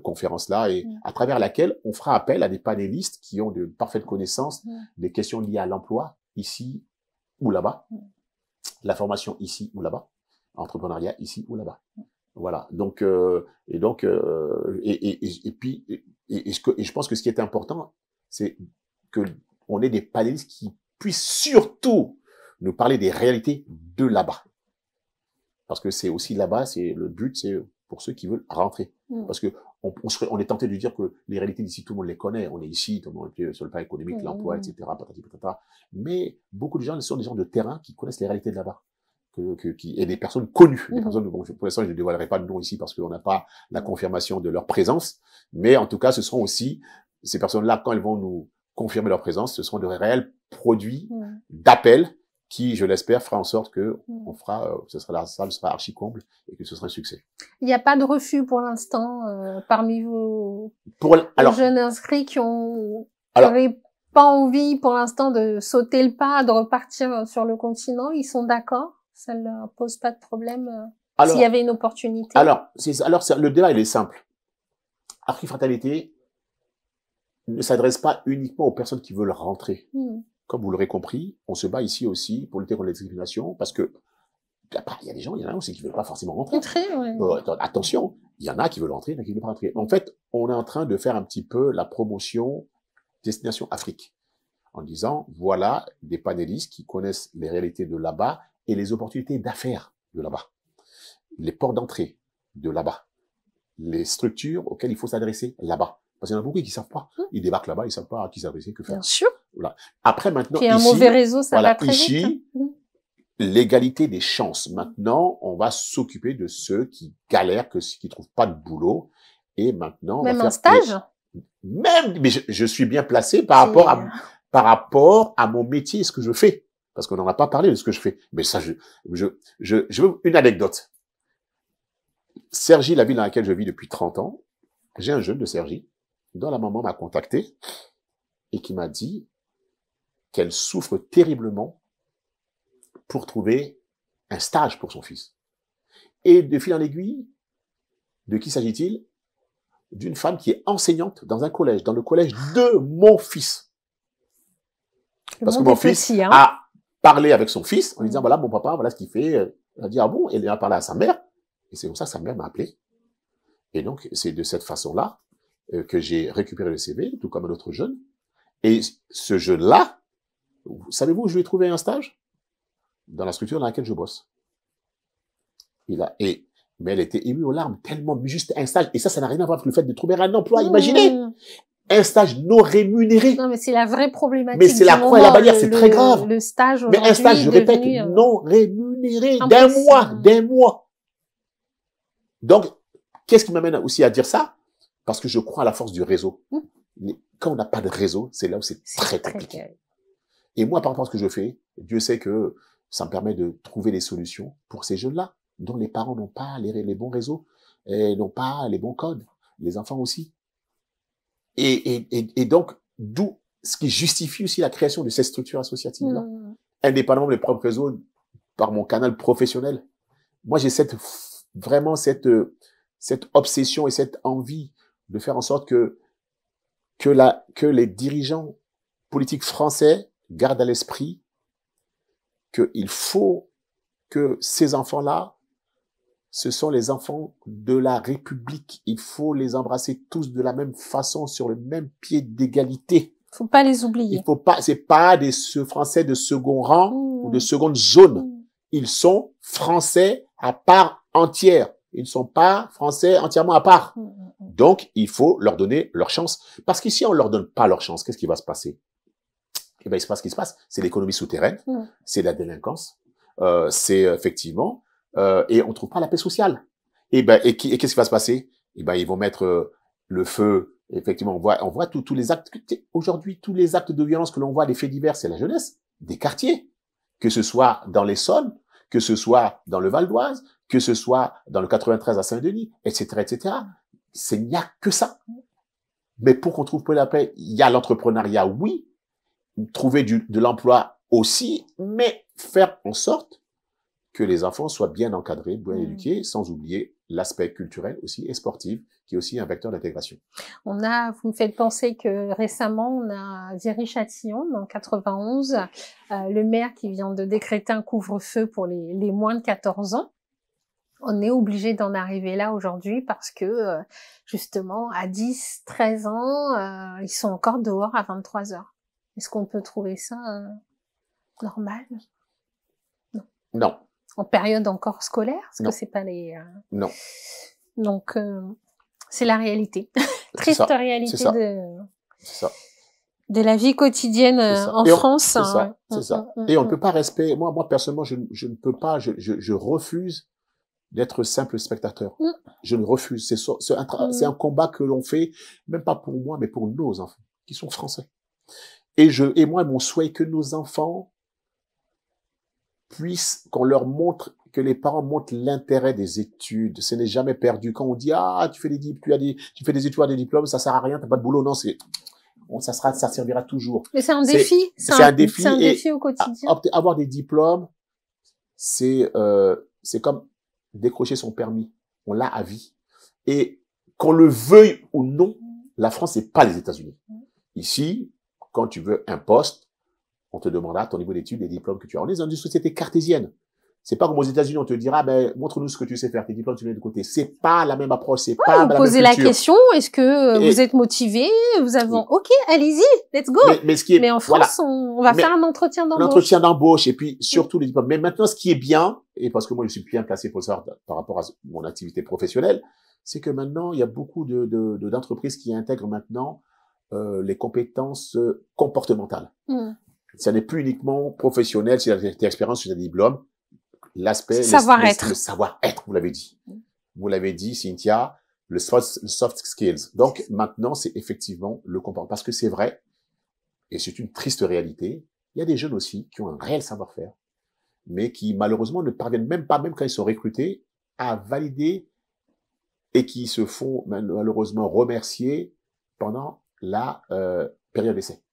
conférence-là, et à travers laquelle on fera appel à des panélistes qui ont de parfaites connaissances des questions liées à l'emploi ici ou là-bas, la formation ici ou là-bas, l'entrepreneuriat ici ou là-bas. Voilà. Donc et je pense que ce qui est important, c'est que on ait des panélistes qui puissent surtout nous parler des réalités de là-bas. Parce que c'est aussi là-bas, le but, c'est pour ceux qui veulent rentrer. Parce que on est tenté de dire que les réalités d'ici, tout le monde les connaît. On est ici, tout le monde est sur le plan économique, l'emploi, etc., patati patata. Mais beaucoup de gens sont des gens de terrain qui connaissent les réalités de là-bas. Et des personnes connues. Des personnes, bon, pour l'instant, je ne dévoilerai pas de nom ici parce qu'on n'a pas la confirmation de leur présence. Mais en tout cas, ce seront aussi, ces personnes-là, quand elles vont nous confirmer leur présence, ce seront de réels produits d'appel qui, je l'espère, fera en sorte que on fera, la salle sera archi comble et que ce sera un succès. Il n'y a pas de refus pour l'instant parmi vos jeunes inscrits qui n'auraient pas envie pour l'instant de sauter le pas, de repartir sur le continent. Ils sont d'accord? Ça ne leur pose pas de problème s'il y avait une opportunité? Le débat, il est simple. Afrifraternité ne s'adresse pas uniquement aux personnes qui veulent rentrer. Comme vous l'aurez compris, on se bat ici aussi pour lutter contre les discriminations parce que il y a des gens, il y en a aussi qui veulent pas forcément rentrer. Attention, il y en a qui veulent rentrer, il y en a qui veulent pas rentrer. En fait, on est en train de faire un petit peu la promotion Destination Afrique en disant, voilà des panélistes qui connaissent les réalités de là-bas et les opportunités d'affaires de là-bas, les ports d'entrée de là-bas, les structures auxquelles il faut s'adresser là-bas. Parce qu'il y en a beaucoup qui savent pas. Ils débarquent là-bas, ils savent pas à qui s'adresser, que faire. Bien sûr. Voilà. Après, maintenant, puis un mauvais réseau, ça va très vite. L'égalité des chances. Maintenant, on va s'occuper de ceux qui galèrent, qui trouvent pas de boulot. Et maintenant, même un stage. Mais je suis bien placé par rapport à mon métier et ce que je fais. Parce qu'on n'en a pas parlé de ce que je fais. Mais ça, je veux une anecdote. Cergy, la ville dans laquelle je vis depuis 30 ans, j'ai un jeune de Cergy, dont la maman m'a contacté et qui m'a dit qu'elle souffre terriblement pour trouver un stage pour son fils. Et de fil en aiguille, de qui s'agit-il? D'une femme qui est enseignante dans un collège, dans le collège de mon fils. Parce que mon fils a parlé avec son fils en lui disant, voilà, mon papa, voilà ce qu'il fait. Elle a dit, ah bon? Et il a parlé à sa mère. Et c'est comme ça que sa mère m'a appelé. Et donc, c'est de cette façon-là que j'ai récupéré le CV, tout comme un autre jeune. Et ce jeune-là, savez-vous où je lui ai trouvé un stage? Dans la structure dans laquelle je bosse. Mais elle était émue aux larmes, tellement juste un stage. Et ça n'a rien à voir avec le fait de trouver un emploi. Imaginez! Un stage non rémunéré. Non, mais c'est la vraie problématique. Mais c'est la croix et la bannière, c'est très grave. Le stage mais un stage, je répète, non rémunéré, d'un mois. Donc, qu'est-ce qui m'amène aussi à dire ça? Parce que je crois à la force du réseau. Quand on n'a pas de réseau, c'est là où c'est très compliqué. Et moi, par rapport à ce que je fais, Dieu sait que ça me permet de trouver des solutions pour ces jeunes-là, dont les parents n'ont pas les bons réseaux, et n'ont pas les bons codes, les enfants aussi. Et donc, d'où ce qui justifie aussi la création de cette structure associative-là, indépendamment de mes propres réseaux, par mon canal professionnel. Moi, j'ai vraiment cette obsession et cette envie de faire en sorte que les dirigeants politiques français gardent à l'esprit qu'il faut que ces enfants-là, ce sont les enfants de la République. Il faut les embrasser tous de la même façon, sur le même pied d'égalité. Faut pas les oublier. C'est pas des Français de second rang ou de seconde zone. Ils sont Français à part entière. Ils ne sont pas Français entièrement à part. Donc, il faut leur donner leur chance. Parce qu'ici, on leur donne pas leur chance. Qu'est-ce qui va se passer? Eh ben, il se passe ce qui se passe. C'est l'économie souterraine. C'est la délinquance. C'est effectivement, et on trouve pas la paix sociale. Et qu'est-ce qui va se passer? Eh ben, ils vont mettre le feu. Effectivement, on voit tous les actes. Aujourd'hui, tous les actes de violence que l'on voit, les faits divers, c'est la jeunesse des quartiers. Que ce soit dans l'Essonne, que ce soit dans le Val d'Oise, que ce soit dans le 93 à Saint-Denis, etc., etc. Il n'y a que ça. Mais pour qu'on trouve peu la paix, il y a l'entrepreneuriat, oui. Trouver de l'emploi aussi, mais faire en sorte que les enfants soient bien encadrés, bien éduqués, sans oublier l'aspect culturel aussi et sportif, qui est aussi un vecteur d'intégration. Vous me faites penser que récemment, on a Viry-Châtillon, dans 91, le maire qui vient de décréter un couvre-feu pour les moins de 14 ans. On est obligé d'en arriver là aujourd'hui parce que, justement, à 10, 13 ans, ils sont encore dehors à 23 heures. Est-ce qu'on peut trouver ça normal? Non. En période encore scolaire, parce Non. que c'est pas les... Non. Donc, c'est la réalité. Triste ça. réalité C'est ça. de... C'est ça. de la vie quotidienne en France. C'est ça, Ouais. c'est ça. Et on ne peut pas respecter, moi personnellement, je ne peux pas, je refuse d'être simple spectateur. Je ne refuse. C'est un combat que l'on fait, même pas pour moi, mais pour nos enfants, qui sont français. Et moi, mon souhait que nos enfants puissent, qu'on leur montre, que les parents montrent l'intérêt des études. Ce n'est jamais perdu. Quand on dit, ah, tu fais des études, des diplômes, ça sert à rien, t'as pas de boulot. Non, ça servira toujours. Mais c'est un défi. C'est un défi. C'est un défi au quotidien. Avoir des diplômes, c'est comme décrocher son permis. On l'a à vie. Et qu'on le veuille ou non, la France, c'est pas les États-Unis. Ici, quand tu veux un poste, on te demandera ton niveau d'études, les diplômes que tu as. On est dans une société cartésienne. C'est pas comme aux États-Unis, on te dira, montre-nous ce que tu sais faire, tes diplômes, tu mets de côté. C'est pas la même approche, c'est pas la même culture. Vous posez la question, est-ce que vous êtes motivé? Vous avez, ok, allez-y, let's go. Mais en France, on va faire un entretien d'embauche. Un entretien d'embauche, et puis surtout les diplômes. Mais maintenant, ce qui est bien, et parce que moi, je suis bien placé pour ça par rapport à mon activité professionnelle, c'est que maintenant, il y a beaucoup d'entreprises qui intègrent maintenant les compétences comportementales. Ça n'est plus uniquement professionnel, c'est l'expérience sur un diplôme. L'aspect, savoir-être. Le savoir-être, vous l'avez dit. Vous l'avez dit, Cynthia, le soft skills. Donc, maintenant, c'est effectivement le comportement. Parce que c'est vrai, et c'est une triste réalité, il y a des jeunes aussi qui ont un réel savoir-faire, mais qui, malheureusement, ne parviennent même pas, même quand ils sont recrutés, à valider et qui se font, malheureusement, remercier pendant la période d'essai.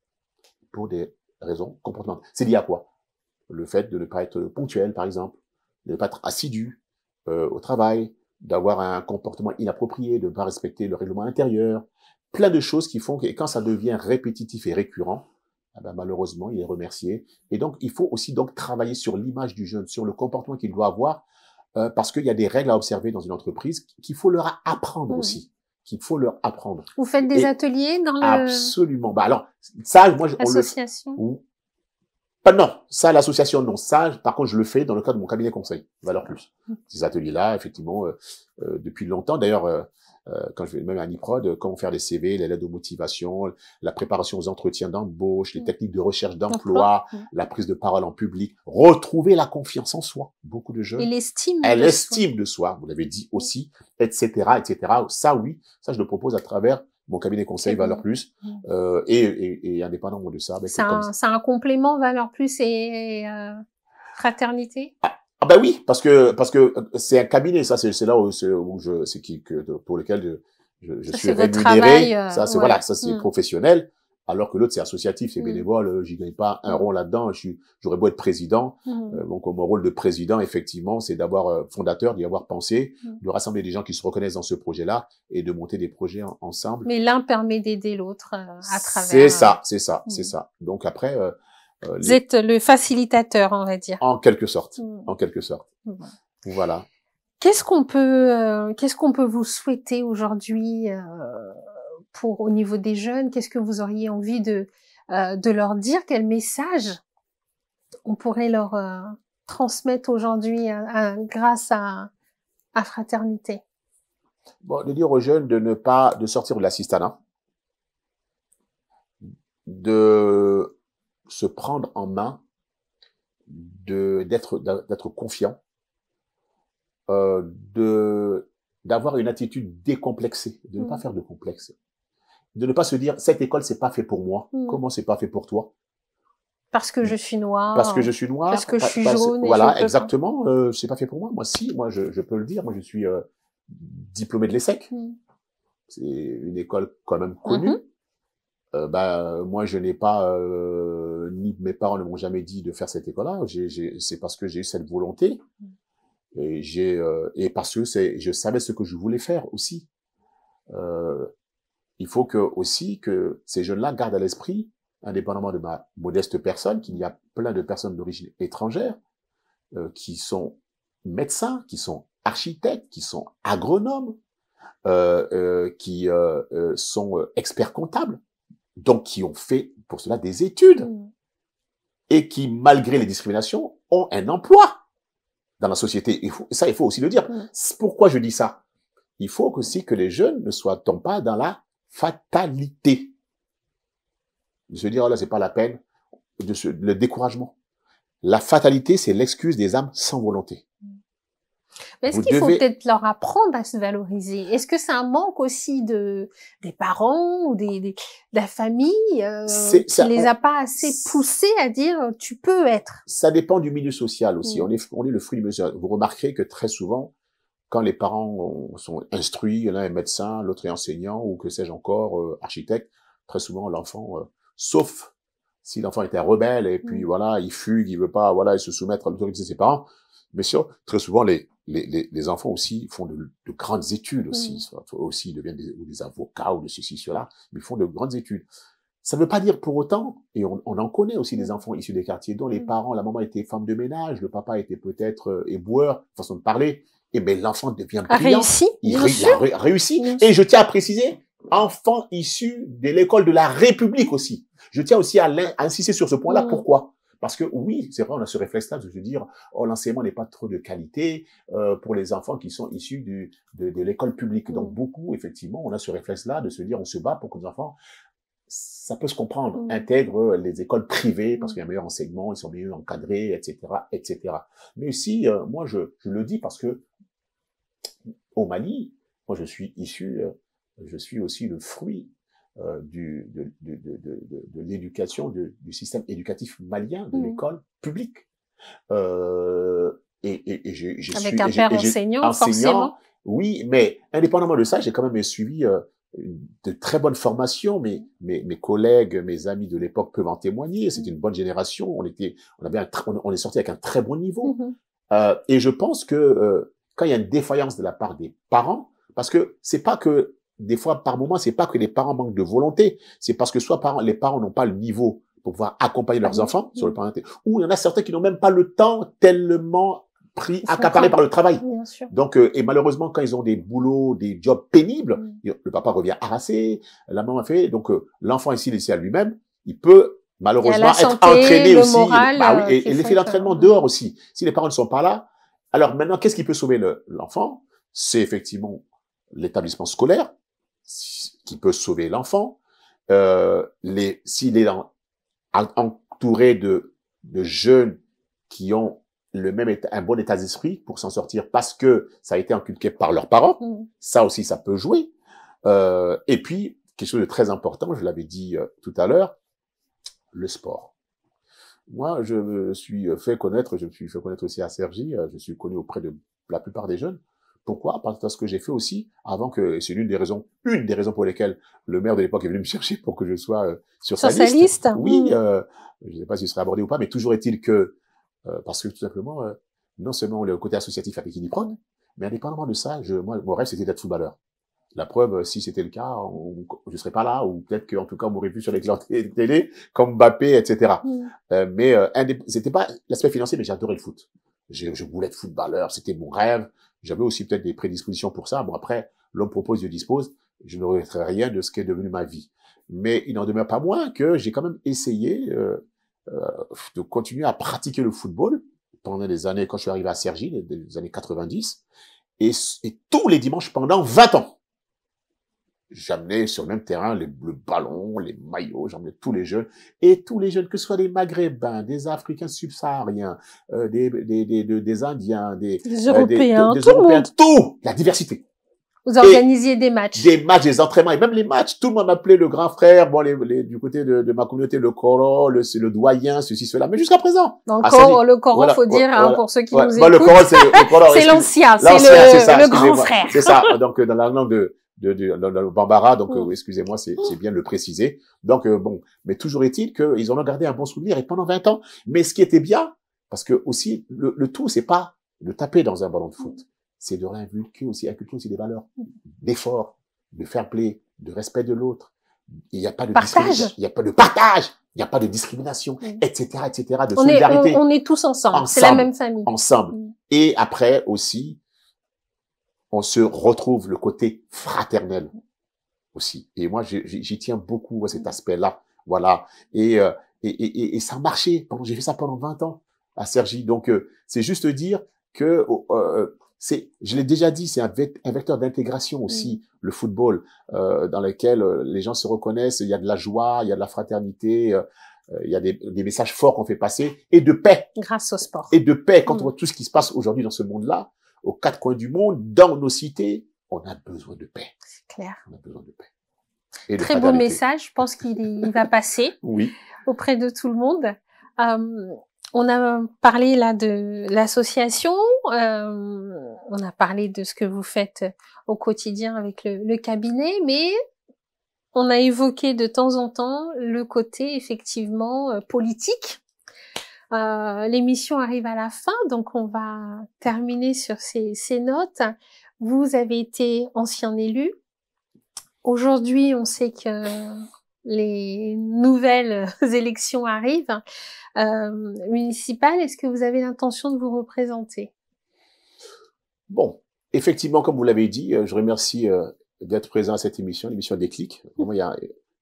Pour des raisons comportementales. C'est lié à quoi? Le fait de ne pas être ponctuel, par exemple, de ne pas être assidu au travail, d'avoir un comportement inapproprié, de ne pas respecter le règlement intérieur, plein de choses qui font que quand ça devient répétitif et récurrent, malheureusement, il est remercié. Et donc, il faut aussi donc travailler sur l'image du jeune, sur le comportement qu'il doit avoir, parce qu'il y a des règles à observer dans une entreprise qu'il faut leur apprendre aussi. Qu'il faut leur apprendre. Vous faites des ateliers dans le... Absolument. Alors, ça, moi, l'association. Non, ça, l'association, non. Ça, par contre, je le fais dans le cadre de mon cabinet conseil, Valeur Plus. Ces ateliers-là, effectivement, depuis longtemps. D'ailleurs, quand je vais même à Niprod, comment faire des CV, les lettres de motivation, la préparation aux entretiens d'embauche, les techniques de recherche d'emploi, la prise de parole en public, retrouver la confiance en soi. Beaucoup de jeunes. Et l'estime de soi. Vous l'avez dit aussi, etc., etc. Ça, oui. Ça, je le propose à travers mon cabinet conseil Valeur Plus, et indépendamment de ça. C'est un complément Valeur Plus et fraternité? Oui, parce que c'est un cabinet, ça c'est là où pour lequel je suis rémunéré. Ça c'est voilà, ça c'est professionnel. Alors que l'autre, c'est associatif, c'est bénévole, j'y gagne pas un rond là-dedans, j'aurais beau être président. Donc, mon rôle de président, effectivement, c'est d'avoir fondateur, d'y avoir pensé, de rassembler des gens qui se reconnaissent dans ce projet-là et de monter des projets ensemble. Mais l'un permet d'aider l'autre à travers... C'est ça. Donc après... vous êtes le facilitateur, on va dire. En quelque sorte. Voilà. Qu'est-ce qu'on peut vous souhaiter aujourd'hui au niveau des jeunes? Qu'est-ce que vous auriez envie de leur dire? Quel message on pourrait leur transmettre aujourd'hui grâce à Fraternité? De dire aux jeunes de sortir de l'assistanat, de se prendre en main, d'être confiant, d'avoir une attitude décomplexée, de ne pas faire de complexe. De ne pas se dire, cette école, c'est pas fait pour moi. Comment c'est pas fait pour toi? Parce que je suis noir. Parce que je suis noir. Parce que je suis jaune. Voilà, exactement. C'est pas fait pour moi. Moi, si, je peux le dire. Moi, je suis diplômé de l'ESSEC. C'est une école quand même connue. Moi, je n'ai pas, ni mes parents ne m'ont jamais dit de faire cette école-là. C'est parce que j'ai eu cette volonté. Et parce que je savais ce que je voulais faire aussi. Il faut aussi que ces jeunes-là gardent à l'esprit, indépendamment de ma modeste personne, qu'il y a plein de personnes d'origine étrangère qui sont médecins, qui sont architectes, qui sont agronomes, qui sont experts comptables, donc qui ont fait pour cela des études et qui, malgré les discriminations, ont un emploi. dans la société. Il faut aussi le dire. Pourquoi je dis ça? Il faut aussi que les jeunes ne tombent pas dans la fatalité. De se dire, oh là, c'est pas la peine, le découragement. La fatalité, c'est l'excuse des âmes sans volonté. Mais est-ce qu'il faut peut-être leur apprendre à se valoriser? Est-ce que c'est un manque aussi des parents ou de la famille qui les a pas assez poussés à dire tu peux être? Ça dépend du milieu social aussi. On est le fruit du milieu social. Vous remarquerez que très souvent, quand les parents sont instruits, l'un est médecin, l'autre est enseignant ou que sais-je encore, architecte, très souvent l'enfant, sauf si l'enfant était rebelle et puis voilà, il fugue, il veut pas, voilà, il se soumettre à l'autorité de ses parents. Mais sûr, très souvent les enfants aussi font de grandes études aussi. Aussi, ils deviennent des avocats ou de ceci, cela, mais ils font de grandes études. Ça ne veut pas dire pour autant, et on en connaît aussi des enfants issus des quartiers dont les parents, la maman était femme de ménage, le papa était peut-être éboueur, façon de parler, et ben l'enfant devient brillant. Il a réussi. Et je tiens à préciser, enfant issu de l'école de la République aussi. Je tiens aussi à insister sur ce point-là. Pourquoi? Parce que oui, c'est vrai, on a ce réflexe-là de se dire, oh, l'enseignement n'est pas trop de qualité pour les enfants qui sont issus de l'école publique. Donc beaucoup, effectivement, on a ce réflexe-là de se dire, on se bat pour que nos enfants, ça peut se comprendre, intègrent les écoles privées parce qu'il y a un meilleur enseignement, ils sont mieux encadrés, etc., etc. Mais aussi, moi, je le dis parce que au Mali, moi, je suis aussi le fruit de l'éducation, du système éducatif malien, de l'école publique. Avec un père enseignant, forcément. Oui, mais indépendamment de ça, j'ai quand même suivi de très bonnes formations. Mes collègues, mes amis de l'époque peuvent en témoigner. C'était une bonne génération. On est sorti avec un très bon niveau. Et je pense que quand il y a une défaillance de la part des parents, parce que c'est pas que des fois, par moment, c'est pas que les parents manquent de volonté, c'est parce que soit les parents n'ont pas le niveau pour pouvoir accompagner leurs enfants sur le plan intellectuel, ou il y en a certains qui n'ont même pas le temps tellement accaparé par le travail. Donc, et malheureusement, quand ils ont des boulots, des jobs pénibles, le papa revient harassé, la maman fait, donc l'enfant ici, laissé à lui-même, il peut malheureusement être entraîné aussi. Bah oui, et l'effet d'entraînement dehors aussi. Si les parents ne sont pas là, alors maintenant, qu'est-ce qui peut sauver l'enfant? C'est effectivement l'établissement scolaire qui peut sauver l'enfant. S'il est entouré de jeunes qui ont un bon état d'esprit pour s'en sortir parce que ça a été inculqué par leurs parents, ça aussi, ça peut jouer. Et puis, quelque chose de très important, je l'avais dit tout à l'heure, le sport. Moi, je me suis fait connaître aussi à Cergy, je suis connu auprès de la plupart des jeunes. Pourquoi? Parce que j'ai fait aussi, c'est une des raisons pour lesquelles le maire de l'époque est venu me chercher pour que je sois sur sa liste. Oui, je ne sais pas si ce serait abordé ou pas, mais toujours est-il que, parce que tout simplement, non seulement le côté associatif avec qui prône, mais indépendamment de ça, moi, mon rêve, c'était d'être footballeur. La preuve, si c'était le cas, je serais pas là, ou peut-être qu'en tout cas, on m'aurait vu sur les télé, comme Mbappé, etc. Mais c'était pas l'aspect financier, mais j'adorais le foot. Je voulais être footballeur, c'était mon rêve. J'avais aussi peut-être des prédispositions pour ça. Bon, après, l'homme propose, Dieu dispose. Je ne regretterai rien de ce qui est devenu ma vie. Mais il n'en demeure pas moins que j'ai quand même essayé de continuer à pratiquer le football pendant des années, quand je suis arrivé à Cergy, des années 90. Et tous les dimanches pendant 20 ans. J'amenais sur le même terrain le ballon, les maillots, j'emmenais tous les jeunes. Et tous les jeunes, que ce soit des Maghrébins, des Africains subsahariens, des Indiens, des Européens, des Européens, tout, la diversité. Vous organisiez des matchs. Des matchs, des entraînements, et même les matchs. Tout le monde m'appelait le grand frère, bon, du côté de ma communauté, le Koro, le doyen, ceci, cela. Mais jusqu'à présent. Le Koro, voilà, faut dire, voilà, pour ceux qui nous écoutent. Le Koro, c'est l'ancien, c'est le grand frère. C'est ça. Donc, dans la langue de Bambara, donc excusez-moi, c'est bien de le préciser. Donc bon, mais toujours est-il qu'ils en ont gardé un bon souvenir et pendant 20 ans. Mais ce qui était bien, parce que aussi le tout, c'est pas de taper dans un ballon de foot, c'est de inculquer aussi des valeurs, d'effort, de fair play, de respect de l'autre. Il n'y a pas de partage, il n'y a pas de partage, il n'y a pas de discrimination, etc., de solidarité. On est tous ensemble. C'est la même famille. Ensemble. Et après aussi, on se retrouve le côté fraternel aussi. Et moi, j'y tiens beaucoup à cet aspect-là. Voilà. Et ça a marché. J'ai fait ça pendant 20 ans à Cergy. Donc, c'est juste dire, que je l'ai déjà dit, c'est un vecteur d'intégration aussi, le football, dans lequel les gens se reconnaissent, il y a de la joie, il y a de la fraternité, il y a des messages forts qu'on fait passer, et de paix. Grâce au sport. Et de paix, quand on voit tout ce qui se passe aujourd'hui dans ce monde-là, aux quatre coins du monde, dans nos cités, on a besoin de paix. C'est clair. On a besoin de paix. Et de très beau message, je pense qu'il va passer oui. auprès de tout le monde. On a parlé là de l'association, on a parlé de ce que vous faites au quotidien avec le cabinet, mais on a évoqué de temps en temps le côté effectivement politique. L'émission arrive à la fin, donc on va terminer sur ces notes. Vous avez été ancien élu. Aujourd'hui, on sait que les nouvelles élections arrivent municipales. Est-ce que vous avez l'intention de vous représenter? Bon, effectivement, comme vous l'avez dit, je remercie d'être présent à cette émission, l'émission Déclic. Vraiment,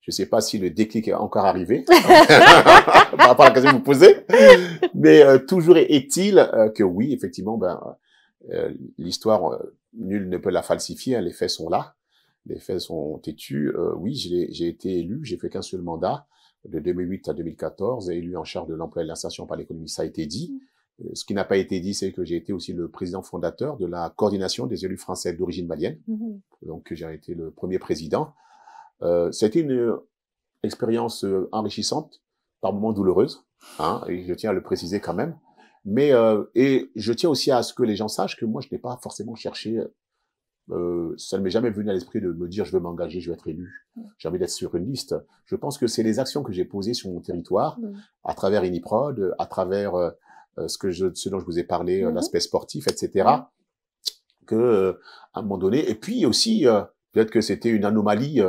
je ne sais pas si le déclic est encore arrivé par rapport à la question que vous posez, mais toujours est-il que oui, effectivement, l'histoire, nul ne peut la falsifier, hein, les faits sont là. Les faits sont têtus. Oui, j'ai été élu, j'ai fait qu'un seul mandat, de 2008 à 2014, élu en charge de l'emploi et de l'insertion par l'économie, ça a été dit. Ce qui n'a pas été dit, c'est que j'ai été aussi le président fondateur de la coordination des élus français d'origine malienne. Donc, j'ai été le premier président. C'était une expérience enrichissante, par moments douloureuse, hein, et je tiens à le préciser quand même. Mais, et je tiens aussi à ce que les gens sachent que moi, je n'ai pas forcément cherché ça ne m'est jamais venu à l'esprit de me dire je veux m'engager, je veux être élu, j'ai envie d'être sur une liste. Je pense que c'est les actions que j'ai posées sur mon territoire, à travers Iniprod, à travers ce dont je vous ai parlé, l'aspect sportif, etc., que à un moment donné, et puis aussi peut-être que c'était une anomalie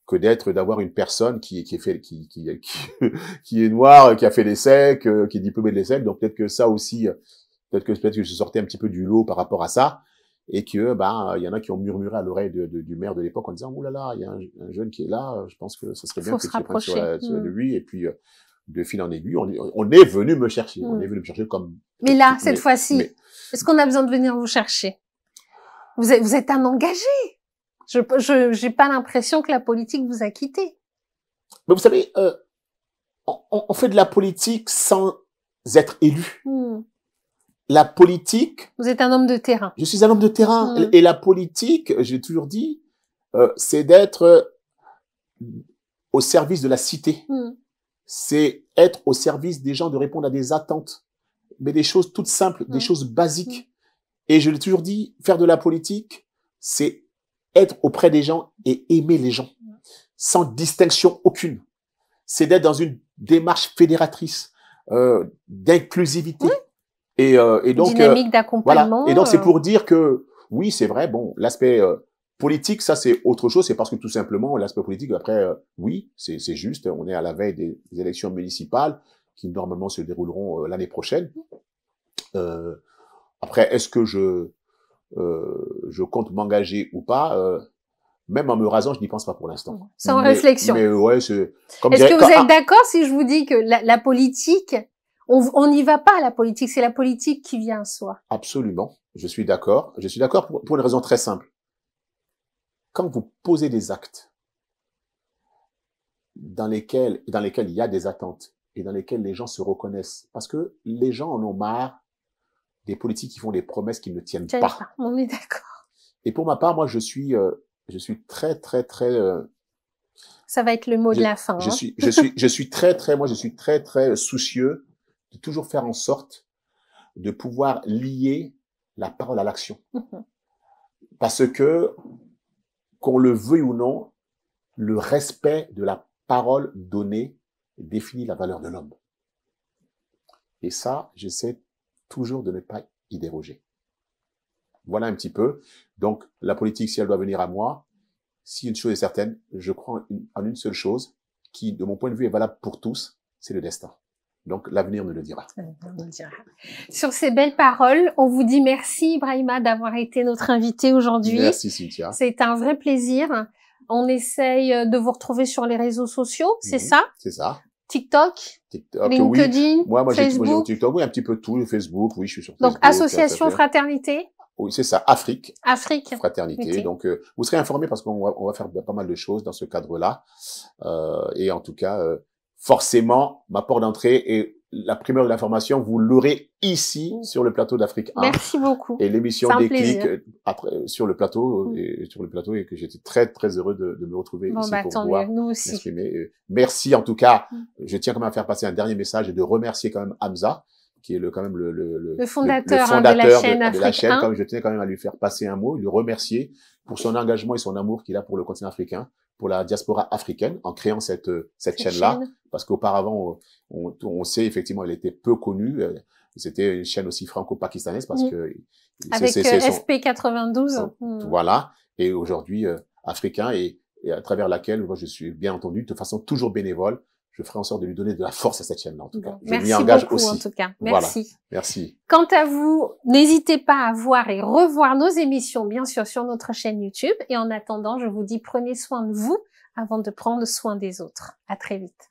que d'avoir une personne qui est noire, qui a fait l'ESSEC, qui est diplômée de l'ESSEC, donc peut-être que ça aussi, peut-être que je sortais un petit peu du lot par rapport à ça. Et que il y en a qui ont murmuré à l'oreille du maire de l'époque en disant oh là là, il y a un jeune qui est là, je pense que ça serait bien que tu prennes sur lui. Et puis de fil en aiguille, on est venu me chercher, on est venu me chercher comme. Mais là, cette fois-ci, est-ce qu'on a besoin de venir vous chercher? Vous êtes un engagé. J'ai pas l'impression que la politique vous a quitté. Mais vous savez, on fait de la politique sans être élu. La politique... Vous êtes un homme de terrain. Je suis un homme de terrain. Et la politique, j'ai toujours dit, c'est d'être au service de la cité. C'est être au service des gens, de répondre à des attentes. Mais des choses toutes simples, des choses basiques. Et je l'ai toujours dit, faire de la politique, c'est être auprès des gens et aimer les gens. Sans distinction aucune. C'est d'être dans une démarche fédératrice, d'inclusivité. Et donc dynamique d'accompagnement. Voilà. Et donc c'est pour dire que oui, c'est vrai. Bon, l'aspect politique, ça c'est autre chose. C'est parce que tout simplement l'aspect politique. Après, oui, c'est juste. On est à la veille des élections municipales qui normalement se dérouleront l'année prochaine. Après, est-ce que je compte m'engager ou pas? Même en me rasant, je n'y pense pas pour l'instant. Sans réflexion. Mais ouais, c'est. Est-ce que vous êtes d'accord si je vous dis que la politique on n'y va pas à la politique, c'est la politique qui vient à soi. Absolument, je suis d'accord. Je suis d'accord pour une raison très simple. Quand vous posez des actes dans lesquels il y a des attentes et dans lesquels les gens se reconnaissent, parce que les gens en ont marre des politiques qui font des promesses qui ne tiennent pas. On est d'accord. Et pour ma part, moi, je suis très, très, très. Ça va être le mot de la fin. Je suis très, très soucieux de toujours faire en sorte de pouvoir lier la parole à l'action. Parce que, qu'on le veuille ou non, le respect de la parole donnée définit la valeur de l'homme. Et ça, j'essaie toujours de ne pas y déroger. Voilà un petit peu. Donc, la politique, si elle doit venir à moi, si une chose est certaine, je crois en une seule chose, qui, de mon point de vue, est valable pour tous, c'est le destin. Donc, l'avenir nous le dira. Sur ces belles paroles, on vous dit merci, Ibrahima, d'avoir été notre invité aujourd'hui. Merci, Cynthia. C'est un vrai plaisir. On essaye de vous retrouver sur les réseaux sociaux, c'est ça? C'est ça. TikTok, TikTok, LinkedIn, oui. Moi, j'ai Facebook. Oui, un petit peu tout. Facebook, oui, je suis sur Donc, Facebook. association fraternité. Oui, c'est ça, Afrique. Afrique. Fraternité. Okay. Donc, vous serez informés parce on va faire pas mal de choses dans ce cadre-là. Et en tout cas, forcément, ma porte d'entrée et la primeur de l'information, vous l'aurez ici sur le plateau d'Afrique 1. Merci beaucoup. Et l'émission Déclic sur le plateau et que j'étais très très heureux de me retrouver ici pour pouvoir m'exprimer. Merci en tout cas. Je tiens quand même à faire passer un dernier message et de remercier quand même Hamza, qui est le fondateur de la chaîne, comme je tenais quand même à lui faire passer un mot, lui remercier pour son engagement et son amour qu'il a pour le continent africain, pour la diaspora africaine, en créant cette chaîne-là, parce qu'auparavant, on sait effectivement, elle était peu connue. C'était une chaîne aussi franco-pakistanaise parce que avec SP92. Voilà. Et aujourd'hui, africain et à travers laquelle moi je suis bien entendu de façon toujours bénévole. Je ferai en sorte de lui donner de la force à cette chaîne-là, en tout cas. Je m'y engage beaucoup, aussi. En tout cas. Merci. Voilà. Merci. Quant à vous, n'hésitez pas à voir et revoir nos émissions, bien sûr, sur notre chaîne YouTube. Et en attendant, je vous dis, prenez soin de vous avant de prendre soin des autres. À très vite.